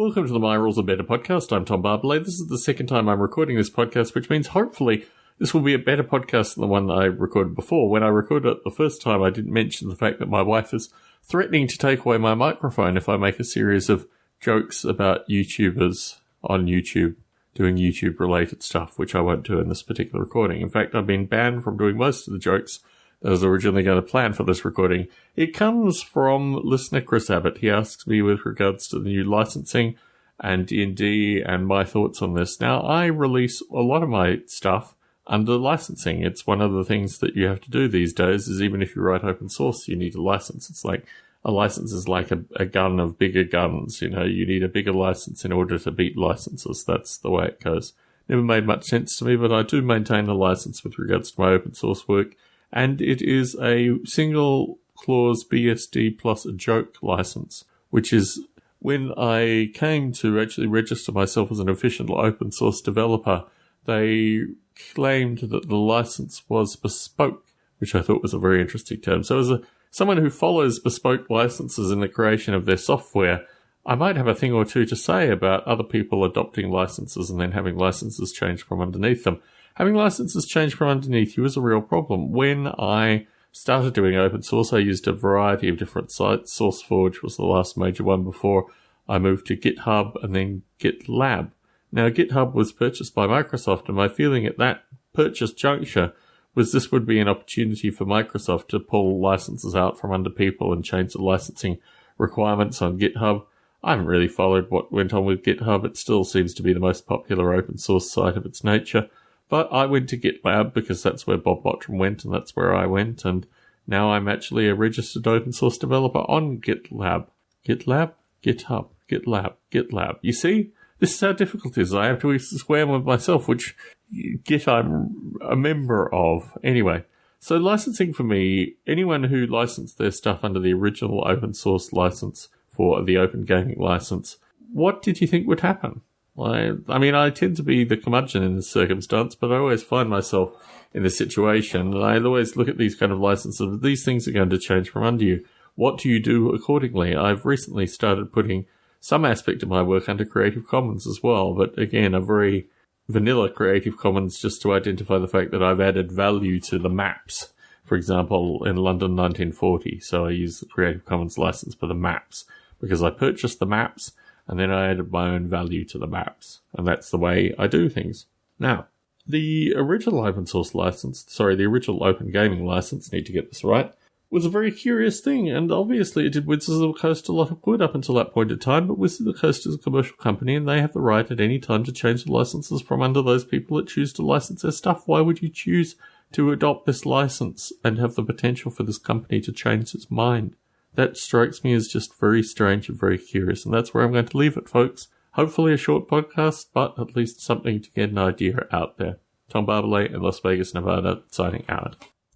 Welcome to the My Rules Are Better podcast. I'm Tom Barbalet. This is the second time I'm recording this podcast, which means hopefully this will be a better podcast than the one that I recorded before. When I recorded it the first time, I didn't mention the fact that my wife is threatening to take away my microphone if I make a series of jokes about YouTubers on YouTube doing YouTube-related stuff, which I won't do in this particular recording. In fact, I've been banned from doing most of the jokes that I was originally going to plan for this recording. It comes from listener Chris Abbott. He asks me with regards to the new licensing and D&D and my thoughts on this. Now, I release a lot of my stuff under licensing. It's one of the things that you have to do these days, is even if you write open source, you need a license. It's like a license is like a gun of bigger guns. You know, you need a bigger license in order to beat licenses. That's the way it goes. Never made much sense to me, but I do maintain a license with regards to my open source work. And it is a single clause BSD plus a joke license, which is when I came to actually register myself as an official open source developer, they claimed that the license was bespoke, which I thought was a very interesting term. So as someone who follows bespoke licenses in the creation of their software, I might have a thing or two to say about other people adopting licenses and then having licenses changed from underneath them. Having licenses changed from underneath you is a real problem. When I started doing open source, I used a variety of different sites. SourceForge was the last major one before I moved to GitHub and then GitLab. Now, GitHub was purchased by Microsoft, and my feeling at that purchase juncture was this would be an opportunity for Microsoft to pull licenses out from under people and change the licensing requirements on GitHub. I haven't really followed what went on with GitHub. It still seems to be the most popular open source site of its nature. But I went to GitLab because that's where Bob Bottram went and that's where I went. And now I'm actually a registered open source developer on GitLab. GitLab? GitHub. GitLab. GitLab. You see? This is how difficult it is. I have to swear with myself, which Git I'm a member of. Anyway, so licensing for me, anyone who licensed their stuff under the original open source license for the Open Gaming license, what did you think would happen? I mean, I tend to be the curmudgeon in this circumstance, but I always find myself in this situation, and I always look at these kind of licenses. These things are going to change from under you. What do you do accordingly? I've recently started putting some aspect of my work under Creative Commons as well, but again, a very vanilla Creative Commons just to identify the fact that I've added value to the maps. For example, in London 1940, so I use the Creative Commons license for the maps because I purchased the maps and then I added my own value to the maps. And that's the way I do things. Now, the original open source license, the original Open Gaming license, need to get this right, was a very curious thing. And obviously it did Wizards of the Coast a lot of good up until that point in time. But Wizards of the Coast is a commercial company and they have the right at any time to change the licenses from under those people that choose to license their stuff. Why would you choose to adopt this license and have the potential for this company to change its mind? That strikes me as just very strange and very curious, and that's where I'm going to leave it, folks. Hopefully a short podcast, but at least something to get an idea out there. Tom Barbalet in Las Vegas, Nevada, signing out.